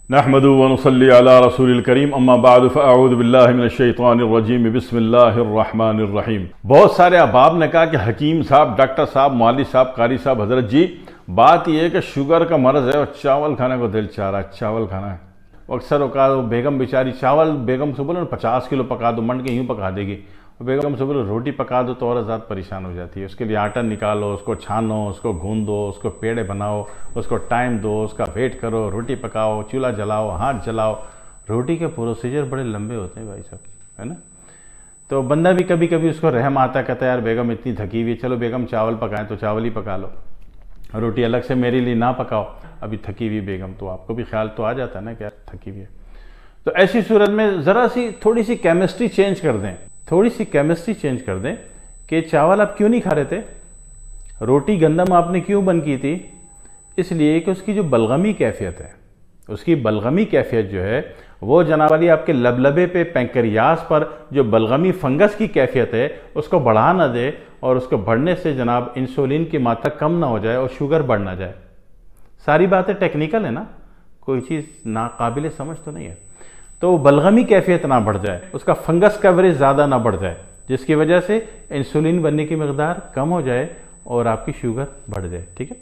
नहमदु व नुसल्ली अला रसूलिल करीम अम्मा बाद फ़अऊज़ु बिल्लाहि मिनश शैतानिर रजीम बिस्मिल्लाहिर रहमानिर रहीम। बहुत सारे अहबाब ने कहा कि हकीम साहब, डॉक्टर साहब, मौलवी साहब, कारी साहब, हजरत जी, बात यह है कि शुगर का मर्ज़ है और चावल खाने को दिल चाह रहा है, चावल खाना है। अक्सर औकात बेगम बेचारी चावल, बेगम से बोलो ना 50 किलो पका दो, मंड के यूँ पका देगी, और बेगम से बोलो रोटी पका दो तो और ज़्यादा परेशान हो जाती है। उसके लिए आटा निकालो, उसको छानो, उसको गूंदो, उसको पेड़े बनाओ, उसको टाइम दो, उसका वेट करो, रोटी पकाओ, चूल्हा जलाओ, हाथ जलाओ। रोटी के प्रोसीजर बड़े लंबे होते हैं भाई साहब, है ना। तो बंदा भी कभी कभी उसको रहम आता, कहता है यार बेगम इतनी थकी हुई है, चलो बेगम चावल पकाएं तो चावल ही पका लो, रोटी अलग से मेरे लिए ना पकाओ, अभी थकी हुई बेगम। तो आपको भी ख्याल तो आ जाता है ना कि यार थकी हुई है। तो ऐसी सूरत में ज़रा सी थोड़ी सी केमिस्ट्री चेंज कर दें, थोड़ी सी केमिस्ट्री चेंज कर दें कि चावल आप क्यों नहीं खा रहे थे, रोटी गंदम आपने क्यों बंद की थी। इसलिए कि उसकी जो बलगमी कैफियत है, उसकी बलगमी कैफियत जो है वो जनाब वाली आपके लबलबे पे, पैंक्रियास पर जो बलगमी फंगस की कैफियत है उसको बढ़ा ना दे, और उसको बढ़ने से जनाब इंसुलिन की मात्रा कम ना हो जाए और शुगर बढ़ ना जाए। सारी बातें टेक्निकल है ना, कोई चीज़ नाकाबिल समझ तो नहीं है। तो बलगमी कैफियत ना बढ़ जाए, उसका फंगस कवरेज ज़्यादा ना बढ़ जाए, जिसकी वजह से इंसुलिन बनने की मकदार कम हो जाए और आपकी शुगर बढ़ जाए। ठीक है,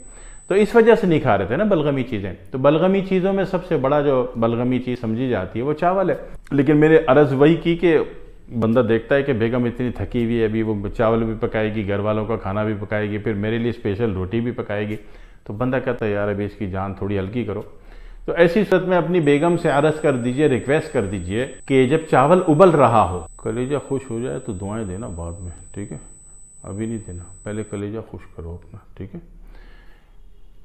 तो इस वजह से नहीं खा रहे थे ना बलगमी चीज़ें। तो बलगमी चीज़ों में सबसे बड़ा जो बलगमी चीज़ समझी जाती है वो चावल है। लेकिन मैंने अर्ज़ वही की कि बंदा देखता है कि बेगम इतनी थकी हुई है, अभी वो चावल भी पकाएगी, घर वालों का खाना भी पकाएगी, फिर मेरे लिए स्पेशल रोटी भी पकाएगी। तो बंदा कहता है यार अभी इसकी जान थोड़ी हल्की करो। तो ऐसी सूरत में अपनी बेगम से अर्ज़ कर दीजिए, रिक्वेस्ट कर दीजिए कि जब चावल उबल रहा हो, कलेजा खुश हो जाए तो दुआएं देना बाद में, ठीक है, अभी नहीं देना, पहले कलेजा खुश करो अपना। ठीक है,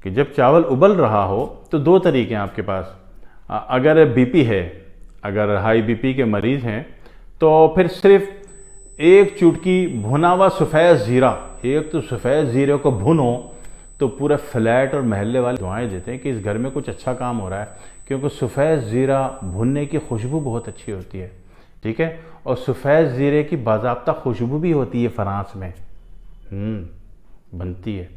कि जब चावल उबल रहा हो तो दो तरीके हैं आपके पास। अगर बीपी है, अगर हाई बीपी के मरीज़ हैं तो फिर सिर्फ एक चुटकी भुना हुआ सफ़ेद ज़ीरा, एक तो सफ़ेद ज़ीरे को भुनो तो पूरे फ्लैट और महल्ले वाले दुआएं देते हैं कि इस घर में कुछ अच्छा काम हो रहा है, क्योंकि सफ़ेद ज़ीरा भुनने की खुशबू बहुत अच्छी होती है। ठीक है, और सफ़ेद ज़ीरे की बाज़ाब्ता खुशबू भी होती है फ्रांस में, बनती है।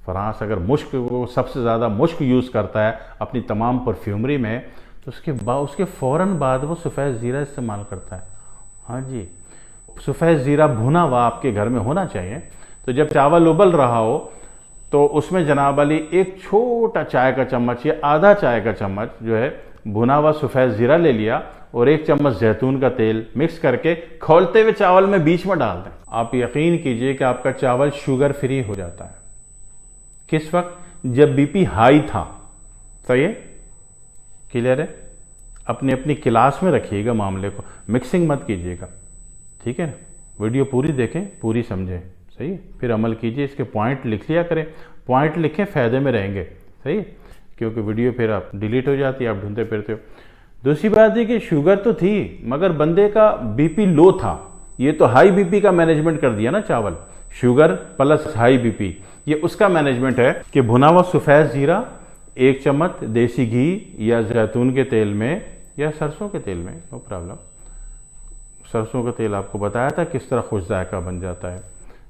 फ्रांस अगर मुश्क, वो सबसे ज़्यादा मुश्क यूज़ करता है अपनी तमाम परफ्यूमरी में, तो उसके फ़ौरन बाद वो सफ़ेद ज़ीरा इस्तेमाल करता है। हाँ जी, सफ़ेद ज़ीरा भुना हुआ आपके घर में होना चाहिए। तो जब चावल उबल रहा हो तो उसमें जनाब अली एक छोटा चाय का चम्मच या आधा चाय का चम्मच जो है भुना हुआ सफ़ेद ज़ीरा ले लिया, और एक चम्मच जैतून का तेल मिक्स करके खोलते हुए चावल में बीच में डाल दें। आप यकीन कीजिए कि आपका चावल शुगर फ्री हो जाता है। किस वक्त? जब बीपी हाई था। सही है, क्लियर है। अपनी अपनी क्लास में रखिएगा मामले को, मिक्सिंग मत कीजिएगा। ठीक है ना, वीडियो पूरी देखें, पूरी समझें, सही है, फिर अमल कीजिए। इसके पॉइंट लिख लिया करें, पॉइंट लिखें, फ़ायदे में रहेंगे। सही है, क्योंकि वीडियो फिर आप डिलीट हो जाती है, आप ढूंढते फिरते हो। दूसरी बात है कि शुगर तो थी मगर बंदे का बीपी लो था। ये तो हाई बीपी का मैनेजमेंट कर दिया ना चावल, शुगर प्लस हाई बीपी, ये उसका मैनेजमेंट है कि भुना हुआ सफ़ेद ज़ीरा, एक चम्मच देसी घी या जैतून के तेल में या सरसों के तेल में, नो प्रॉब्लम। सरसों का तेल आपको बताया था किस तरह खुश जायका बन जाता है।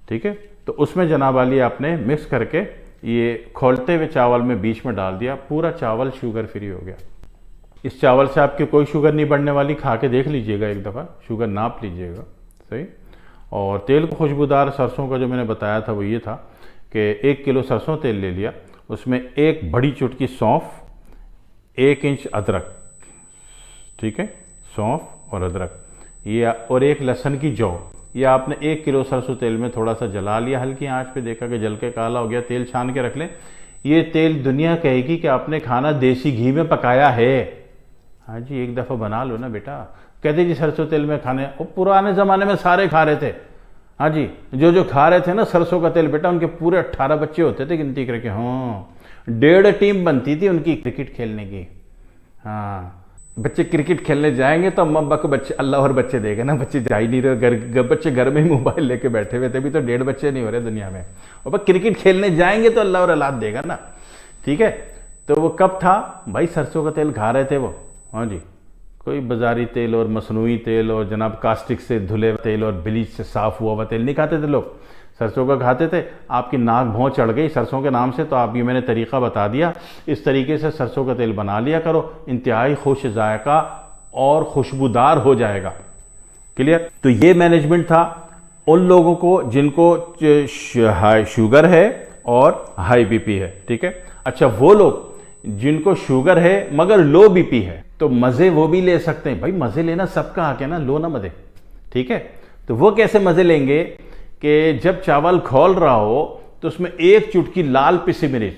ठीक है, तो उसमें जनाब वाली आपने मिक्स करके ये खोलते हुए चावल में बीच में डाल दिया, पूरा चावल शुगर फ्री हो गया। इस चावल से आपकी कोई शुगर नहीं बढ़ने वाली, खा के देख लीजिएगा एक दफ़ा, शुगर नाप लीजिएगा। सही। और तेल को खुशबूदार सरसों का जो मैंने बताया था वो ये था कि 1 किलो सरसों तेल ले लिया, उसमें एक बड़ी चुटकी सौंफ, 1 इंच अदरक, ठीक है, सौंफ और अदरक, ये, और एक लहसुन की जौ। ये आपने 1 किलो सरसों तेल में थोड़ा सा जला लिया, हल्की आंच पे, देखा कि जल के काला हो गया, तेल छान के रख लें। ये तेल दुनिया कहेगी कि आपने खाना देसी घी में पकाया है। हाँ जी, एक दफ़ा बना लो ना बेटा। कहते जी सरसों तेल में खाने, वो पुराने ज़माने में सारे खा रहे थे। हाँ जी, जो खा रहे थे ना सरसों का तेल बेटा, उनके पूरे 18 बच्चे होते थे गिनती करके। हाँ, 1.5 टीम बनती थी उनकी क्रिकेट खेलने की। हाँ, बच्चे क्रिकेट खेलने जाएंगे तो अम्मा अब्बा को बच्चे, अल्लाह और बच्चे देगा ना, बच्चे जा ही नहीं रहे, बच्चे घर में ही मोबाइल लेके बैठे हुए थे। अभी तो 1.5 बच्चे नहीं हो रहे दुनिया में, और क्रिकेट खेलने जाएंगे तो अल्लाह और औलाद देगा ना। ठीक है, तो वो कब था भाई, सरसों का तेल खा रहे थे वो। हाँ जी, कोई बाजारी तेल और मसनूई तेल और जनाब कास्टिक से धुले तेल और ब्लीच से साफ हुआ हुआ तेल नहीं खाते थे लोग। सरसों का खाते थे, आपकी नाक भौं चढ़ गई सरसों के नाम से, तो आप ये मैंने तरीका बता दिया, इस तरीके से सरसों का तेल बना लिया करो, इंतहाई खुश जायका और खुशबूदार हो जाएगा। क्लियर? तो ये मैनेजमेंट था उन लोगों को जिनको शुगर है और हाई बीपी है। ठीक है। अच्छा, वो लोग जिनको शुगर है मगर लो बीपी है, तो मजे वो भी ले सकते हैं। भाई मजे लेना सबका हक है ना, लो ना मजे। ठीक है। तो वो कैसे मजे लेंगे कि जब चावल खौल रहा हो तो उसमें एक चुटकी लाल पिसी मिर्च,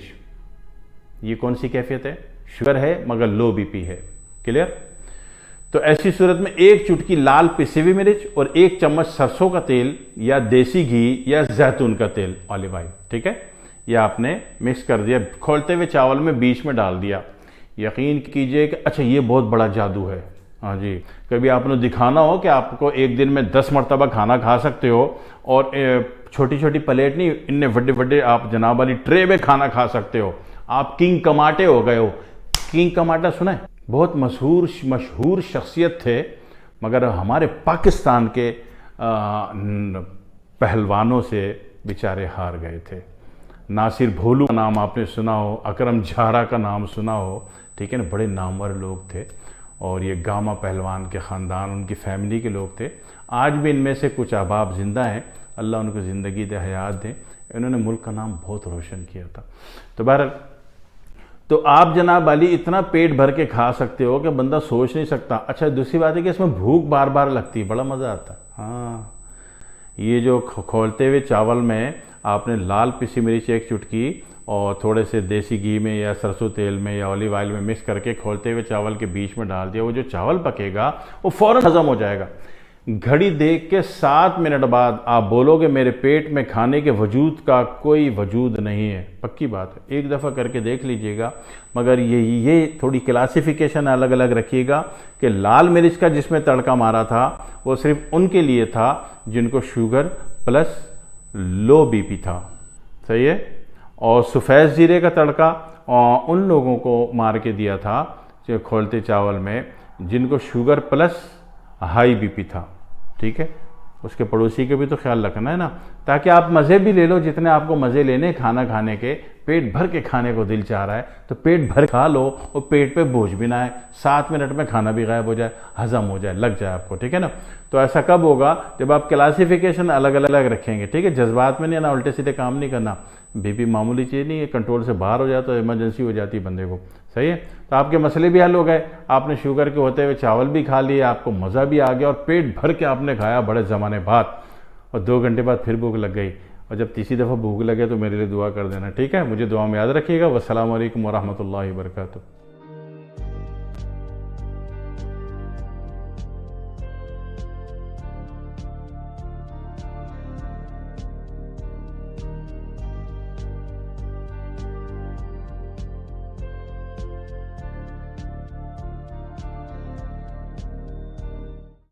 ये कौन सी कैफियत है? शुगर है मगर लो बीपी है। क्लियर? तो ऐसी सूरत में एक चुटकी लाल पिसी हुई मिर्च और एक चम्मच सरसों का तेल या देसी घी या जैतून का तेल, ऑलिव ऑयल। ठीक है। यह आपने मिक्स कर दिया, खोलते हुए चावल में बीच में डाल दिया। यकीन कीजिए कि अच्छा ये बहुत बड़ा जादू है। हाँ जी, कभी आपने दिखाना हो कि आपको एक दिन में 10 मरतबा खाना खा सकते हो, और छोटी छोटी प्लेट नहीं, इनने बड़े बड़े आप जनाब वाली ट्रे में खाना खा सकते हो। आप किंग कमाटे हो गए हो। किंग कमाटा सुना है? बहुत मशहूर शख्सियत थे, मगर हमारे पाकिस्तान के पहलवानों से बेचारे हार गए थे। नासिर भोलू का नाम आपने सुना हो, अकरम झारा का नाम सुना हो। ठीक है ना, बड़े नामवर लोग थे, और ये गामा पहलवान के ख़ानदान, उनकी फैमिली के लोग थे। आज भी इनमें से कुछ अहबाब ज़िंदा हैं, अल्लाह उनको ज़िंदगी दे, हयात दें। इन्होंने मुल्क का नाम बहुत रोशन किया था। तो बहरहाल, तो आप जनाब वाली इतना पेट भर के खा सकते हो कि बंदा सोच नहीं सकता। अच्छा, दूसरी बात है कि इसमें भूख बार बार लगती है, बड़ा मज़ा आता है। हाँ, ये जो खोलते हुए चावल में आपने लाल पिसी मिर्च एक चुटकी और थोड़े से देसी घी में या सरसों तेल में या ऑलिव ऑयल में मिक्स करके खोलते हुए चावल के बीच में डाल दिया, वो जो चावल पकेगा वो फ़ौरन हज़म हो जाएगा। घड़ी देख के 7 मिनट बाद आप बोलोगे मेरे पेट में खाने के वजूद का कोई वजूद नहीं है। पक्की बात है, एक दफ़ा करके देख लीजिएगा। मगर ये थोड़ी क्लासिफिकेशन अलग अलग रखिएगा कि लाल मिर्च का जिसमें तड़का मारा था वो सिर्फ उनके लिए था जिनको शुगर प्लस लो बीपी था। सही है। और सफ़ेद ज़ीरे का तड़का उन लोगों को मार के दिया था जो खोलते चावल में जिनको शुगर प्लस हाई बीपी था। ठीक है। उसके पड़ोसी के भी तो ख्याल रखना है ना, ताकि आप मज़े भी ले लो जितने आपको मज़े लेने खाना खाने के। पेट भर के खाने को दिल चाह रहा है तो पेट भर खा लो, और पेट पे बोझ भी ना आए, 7 मिनट में खाना भी गायब हो जाए, हज़म हो जाए, लग जाए आपको। ठीक है ना। तो ऐसा कब होगा? जब आप क्लासिफिकेशन अलग अलग रखेंगे। ठीक है। जज्बात में नहीं ना, उल्टे सीधे काम नहीं करना। बीपी मामूली चीज़ नहीं है, कंट्रोल से बाहर हो जाए तो इमरजेंसी हो जाती है बंदे को। सही है। तो आपके मसले भी हल हो गए, आपने शुगर के होते हुए चावल भी खा लिए, आपको मज़ा भी आ गया और पेट भर के आपने खाया बड़े ज़माने बाद, और 2 घंटे बाद फिर भूख लग गई। और जब तीसरी दफ़ा भूख लगे तो मेरे लिए दुआ कर देना। ठीक है। मुझे दुआ में याद रखिएगा। वस्सलामु अलैकुम वरहमतुल्लाहि वबरकातुहू।